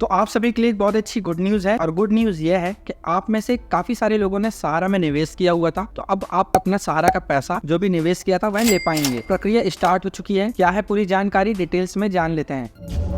तो आप सभी के लिए बहुत अच्छी गुड न्यूज़ है और गुड न्यूज़ ये है कि आप में से काफी सारे लोगों ने सहारा में निवेश किया हुआ था, तो अब आप अपना सहारा का पैसा जो भी निवेश किया था वह ले पाएंगे। प्रक्रिया स्टार्ट हो चुकी है। क्या है पूरी जानकारी डिटेल्स में जान लेते हैं।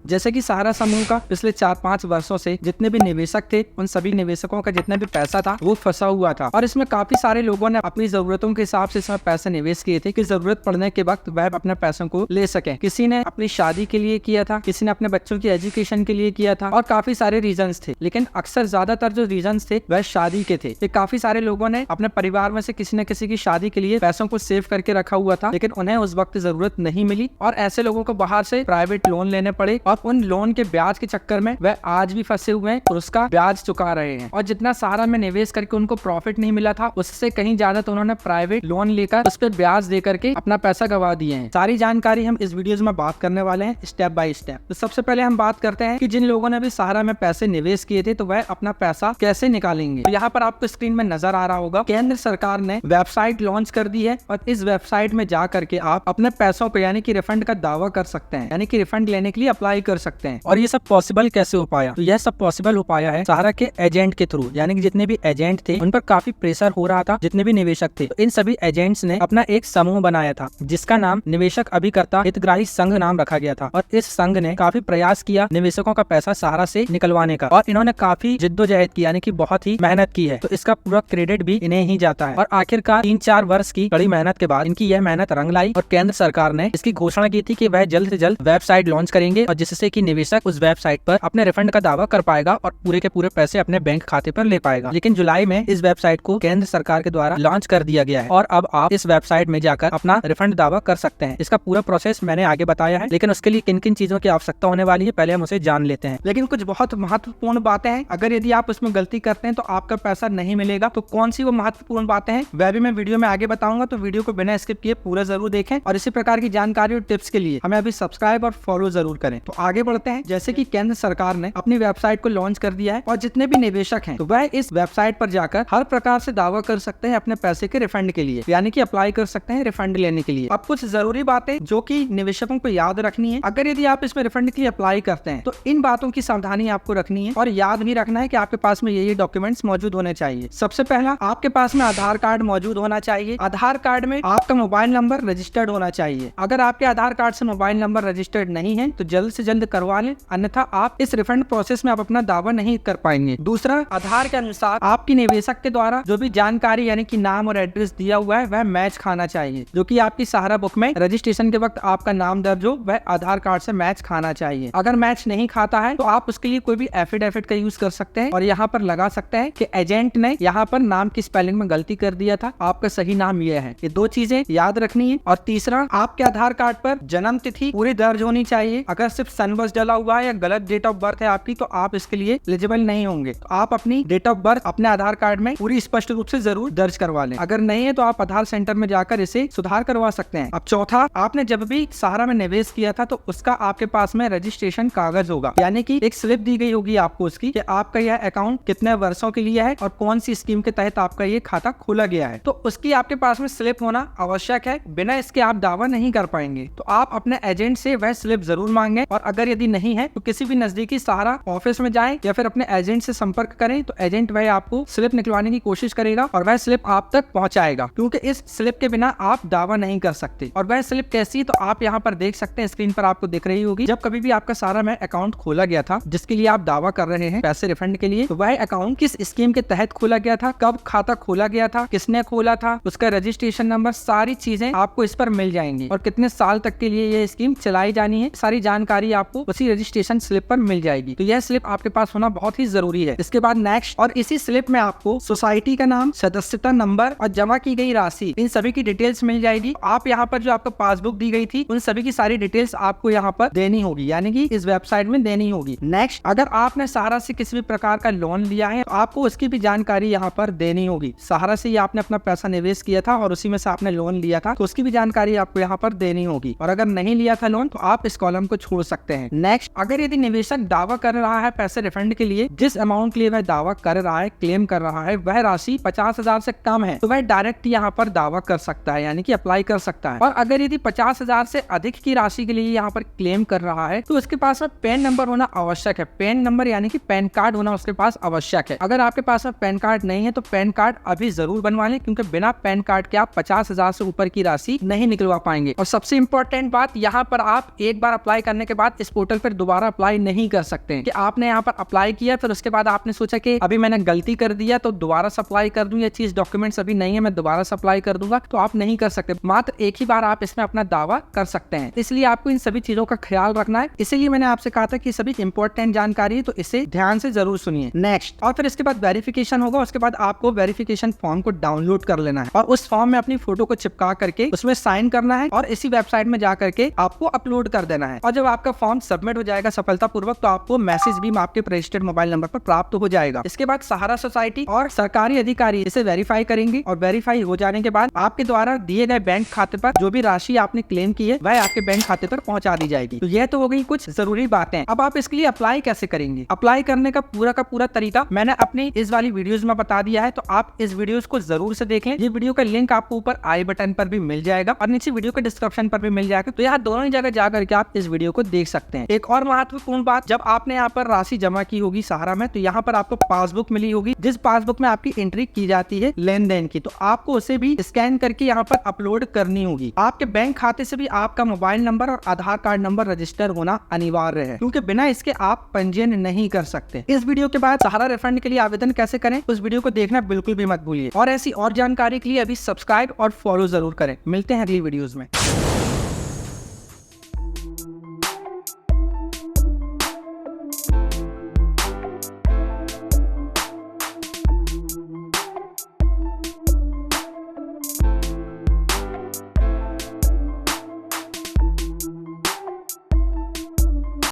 जैसे कि सहारा समूह का पिछले 4-5 वर्षों से जितने भी निवेशक थे उन सभी निवेशकों का जितना भी पैसा था वो फंसा हुआ था और इसमें काफी सारे लोगों ने अपनी जरूरतों के हिसाब से इसमें पैसे निवेश किए थे कि जरूरत पड़ने के वक्त वह अपने पैसों को ले सके। किसी ने अपनी शादी के लिए किया था, किसी ने अपने बच्चों की एजुकेशन के लिए किया था और काफी सारे रीजंस थे, लेकिन अक्सर ज्यादातर जो रीजंस थे वह शादी के थे। काफी सारे लोगों ने अपने परिवार में से किसी न किसी की शादी के लिए पैसों को सेव करके रखा हुआ था, लेकिन उन्हें उस वक्त जरूरत नहीं मिली और ऐसे लोगों को बाहर से प्राइवेट लोन लेने पड़े और उन लोन के ब्याज के चक्कर में वह आज भी फंसे हुए हैं और उसका ब्याज चुका रहे हैं। और जितना सहारा में निवेश करके उनको प्रॉफिट नहीं मिला था उससे कहीं ज्यादा तो उन्होंने प्राइवेट लोन लेकर उस पर ब्याज दे करके अपना पैसा गवा दिए हैं। सारी जानकारी हम इस वीडियो में बात करने वाले हैं स्टेप बाय स्टेप। तो सबसे पहले हम बात करते हैं कि जिन लोगों ने भी सहारा में पैसे निवेश किए थे तो वह अपना पैसा कैसे निकालेंगे। तो यहाँ पर आपको स्क्रीन में नजर आ रहा होगा केंद्र सरकार ने वेबसाइट लॉन्च कर दी है और इस वेबसाइट में जा करके आप अपने पैसों को यानी कि रिफंड का दावा कर सकते हैं, यानी कि रिफंड लेने के लिए अप्लाई कर सकते हैं। और ये सब पॉसिबल कैसे हो पाया? तो यह सब पॉसिबल हो पाया है सहारा के एजेंट के थ्रू, यानी कि जितने भी एजेंट थे उन पर काफी प्रेशर हो रहा था, जितने भी निवेशक थे। तो इन सभी एजेंट्स ने अपना एक समूह बनाया था जिसका नाम निवेशक अभिकर्ता हितग्राही संघ नाम रखा गया था और इस संघ ने काफी प्रयास किया निवेशकों का पैसा सहारा से निकलवाने का और इन्होंने काफी जिद्दोजहद की, यानी कि बहुत ही मेहनत की है। तो इसका पूरा क्रेडिट भी इन्हें ही जाता है और आखिरकार 3-4 वर्ष की कड़ी मेहनत के बाद इनकी यह मेहनत रंग लाई और केंद्र सरकार ने इसकी घोषणा की थी कि वह जल्द से जल्द वेबसाइट लॉन्च करेंगे और जिससे कि निवेशक उस वेबसाइट पर अपने रिफंड का दावा कर पाएगा और पूरे के पूरे पैसे अपने बैंक खाते पर ले पाएगा। लेकिन जुलाई में इस वेबसाइट को केंद्र सरकार के द्वारा लॉन्च कर दिया गया है और अब आप इस वेबसाइट में जाकर अपना रिफंड दावा कर सकते हैं। इसका पूरा प्रोसेस मैंने आगे बताया है, लेकिन उसके लिए किन किन चीजों की आवश्यकता होने वाली है पहले हम उसे जान लेते हैं। लेकिन कुछ बहुत महत्वपूर्ण बातें हैं, अगर यदि आप उसमें गलती करते हैं तो आपका पैसा नहीं मिलेगा। तो कौन सी वो महत्वपूर्ण बातें हैं वह भी मैं वीडियो में आगे बताऊंगा, तो वीडियो को बिना स्किप किए पूरा जरूर देखें और इसी प्रकार की जानकारी और टिप्स के लिए हमें अभी सब्सक्राइब और फॉलो जरूर करें। तो आगे बढ़ते हैं। जैसे कि केंद्र सरकार ने अपनी वेबसाइट को लॉन्च कर दिया है और जितने भी निवेशक हैं तो वह इस वेबसाइट पर जाकर हर प्रकार से दावा कर सकते हैं अपने पैसे के रिफंड के लिए, यानी कि अप्लाई कर सकते हैं रिफंड लेने के लिए। अब कुछ जरूरी बातें जो कि निवेशकों को याद रखनी है अगर यदि आप इसमें रिफंड के लिए अप्लाई करते हैं, तो इन बातों की सावधानी आपको रखनी है और याद भी रखना है कि आपके पास में ये डॉक्यूमेंट्स मौजूद होने चाहिए। सबसे पहला आपके पास में आधार कार्ड मौजूद होना चाहिए। आधार कार्ड में आपका मोबाइल नंबर रजिस्टर्ड होना चाहिए। अगर आपके आधार कार्ड से मोबाइल नंबर रजिस्टर्ड नहीं है तो जल्द से जल्द करवा लें, अन्यथा आप इस रिफंड प्रोसेस में आप अपना दावा नहीं कर पाएंगे। दूसरा, आधार के अनुसार आपकी निवेशक के द्वारा जो भी जानकारी यानी कि नाम और एड्रेस दिया हुआ है वह मैच खाना चाहिए, जो कि आपकी सहारा बुक में रजिस्ट्रेशन के वक्त आपका नाम दर्ज हो वह आधार कार्ड से मैच खाना चाहिए। अगर मैच नहीं खाता है तो आप उसके लिए कोई भी एफिडेविट का यूज कर सकते हैं और यहाँ पर लगा सकते हैं कि एजेंट ने यहाँ पर नाम की स्पेलिंग में गलती कर दिया था, आपका सही नाम यह है। ये 2 चीजें याद रखनी है। और तीसरा, आपके आधार कार्ड पर जन्म तिथि पूरी दर्ज होनी चाहिए। अगर सिर्फ सन बस डला हुआ है या गलत डेट ऑफ बर्थ है आपकी तो आप इसके लिए एलिजिबल नहीं होंगे। तो आप अपनी डेट ऑफ बर्थ अपने आधार कार्ड में पूरी स्पष्ट रूप से जरूर दर्ज करवा लें। अगर नहीं है तो आप आधार सेंटर में जाकर इसे सुधार करवा सकते हैं। अब चौथा, आपने जब भी सहारा में निवेश किया था तो उसका आपके पास में रजिस्ट्रेशन कागज होगा, यानी कि एक स्लिप दी गई होगी आपको उसकी कि आपका यह अकाउंट कितने वर्षों के लिए है और कौन सी स्कीम के तहत आपका ये खाता खोला गया है। तो उसकी आपके पास में स्लिप होना आवश्यक है, बिना इसके आप दावा नहीं कर पाएंगे। तो आप अपने एजेंट से वह स्लिप जरूर मांगे और अगर यदि नहीं है तो किसी भी नजदीकी सहारा ऑफिस में जाएं या फिर अपने एजेंट से संपर्क करें, तो एजेंट वह आपको स्लिप निकलवाने की कोशिश करेगा और वह स्लिप आप तक पहुंचाएगा, क्योंकि इस स्लिप के बिना आप दावा नहीं कर सकते। और वह स्लिप कैसी, तो आप यहाँ पर देख सकते हैं, स्क्रीन पर आपको दिख रही होगी। जब कभी भी आपका सहारा में अकाउंट खोला गया था जिसके लिए आप दावा कर रहे हैं पैसे रिफंड के लिए, तो वह अकाउंट किस स्कीम के तहत खोला गया था, कब खाता खोला गया था, किसने खोला था, उसका रजिस्ट्रेशन नंबर, सारी चीजें आपको इस पर मिल जाएंगी और कितने साल तक के लिए ये स्कीम चलाई जानी है, सारी जानकारी आपको उसी रजिस्ट्रेशन स्लिप पर मिल जाएगी। तो यह स्लिप आपके पास होना बहुत ही जरूरी है। इसके बाद नेक्स्ट, और इसी स्लिप में आपको सोसाइटी का नाम, सदस्यता नंबर और जमा की गई राशि, इन सभी की डिटेल्स मिल जाएगी। आप यहाँ पर जो आपको पासबुक दी गई थी उन सभी की सारी डिटेल्स आपको यहाँ पर देनी होगी, यानी कि इस वेबसाइट में देनी होगी। नेक्स्ट, अगर आपने सहारा से किसी भी प्रकार का लोन लिया है तो आपको उसकी भी जानकारी यहाँ पर देनी होगी। सहारा से ही आपने अपना पैसा निवेश किया था और उसी में से आपने लोन लिया था तो उसकी भी जानकारी आपको यहाँ पर देनी होगी। और अगर नहीं लिया था लोन तो आप इस कॉलम को छोड़ सकते सकते हैं। नेक्स्ट, अगर यदि निवेशक दावा कर रहा है पैसे रिफंड के लिए, जिस अमाउंट के लिए वह दावा कर रहा है, क्लेम कर रहा है, वह राशि 50,000 से कम है, तो वह डायरेक्ट यहाँ पर दावा कर सकता है, यानी कि अप्लाई कर सकता है। और अगर यदि 50,000 से अधिक की राशि के लिए यहाँ पर क्लेम कर रहा है, तो उसके पास में पैन नंबर होना आवश्यक है। पैन नंबर यानी कि पैन कार्ड होना उसके पास आवश्यक है। अगर आपके पास में पैन कार्ड नहीं है तो पैन कार्ड अभी जरूर बनवा लें, क्योंकि बिना पैन कार्ड के आप 50,000 से ऊपर की राशि नहीं निकलवा पाएंगे। और सबसे इंपॉर्टेंट बात, यहाँ पर आप एक बार अप्लाई करने के बाद इस पोर्टल पर दोबारा अप्लाई नहीं कर सकते हैं कि आपने यहाँ पर अप्लाई किया, फिर उसके बाद आपने सोचा कि अभी मैंने गलती कर दिया तो दोबारा अप्लाई कर दूं, ये चीज डॉक्यूमेंट्स अभी नहीं है, मैं दोबारा अप्लाई कर दूंगा, तो आप नहीं कर सकते। मात्र एक ही बार आप इसमें अपना दावा कर सकते हैं। इसलिए आपको इन सभी चीजों का ख्याल रखना है। इसीलिए मैंने आपसे कहा था कि सभी इंपॉर्टेंट जानकारी है, तो इसे ध्यान से जरूर सुनिए। नेक्स्ट, और फिर इसके बाद वेरिफिकेशन होगा। उसके बाद आपको वेरिफिकेशन फॉर्म को डाउनलोड कर लेना है और उस फॉर्म में अपनी फोटो को चिपका करके उसमें साइन करना है और इसी वेबसाइट में जा करके आपको अपलोड कर देना है। और जब आपका फॉर्म सबमिट हो जाएगा सफलतापूर्वक, तो आपको मैसेज भी आपके रजिस्टर्ड मोबाइल नंबर पर प्राप्त हो जाएगा। इसके बाद सहारा सोसाइटी और सरकारी अधिकारी इसे वेरीफाई करेंगे और वेरीफाई हो जाने के बाद आपके द्वारा दिए गए बैंक खाते पर जो भी राशि आपने क्लेम की है वह आपके बैंक खाते पर पहुंचा दी जाएगी। तो यह तो हो गई कुछ जरूरी बातें। अब आप इसके लिए अप्लाई कैसे करेंगे? अप्लाई करने का पूरा तरीका मैंने अपनी इस वाली वीडियोस में बता दिया है, तो आप इस वीडियोस को जरूर से देखें। ये वीडियो का लिंक आपको ऊपर आई बटन पर भी मिल जाएगा और नीचे वीडियो के डिस्क्रिप्शन पर भी मिल जाएगा। तो यहाँ दोनों ही जगह जाकर के आप इस वीडियो को देख सकते हैं। एक और महत्वपूर्ण बात, जब आपने यहाँ पर राशि जमा की होगी सहारा में, तो यहाँ पर आपको पासबुक मिली होगी, जिस पासबुक में आपकी एंट्री की जाती है लेन देन की, तो आपको उसे भी स्कैन करके यहाँ पर अपलोड करनी होगी। आपके बैंक खाते से भी आपका मोबाइल नंबर और आधार कार्ड नंबर रजिस्टर होना अनिवार्य है, क्योंकि बिना इसके आप पंजीयन नहीं कर सकते। इस वीडियो के बाद सहारा रिफंड के लिए आवेदन कैसे करें, उस वीडियो को देखना बिल्कुल भी मत भूलिए। और ऐसी और जानकारी के लिए अभी सब्सक्राइब और फॉलो जरूर करें। मिलते हैं अगली वीडियोस में।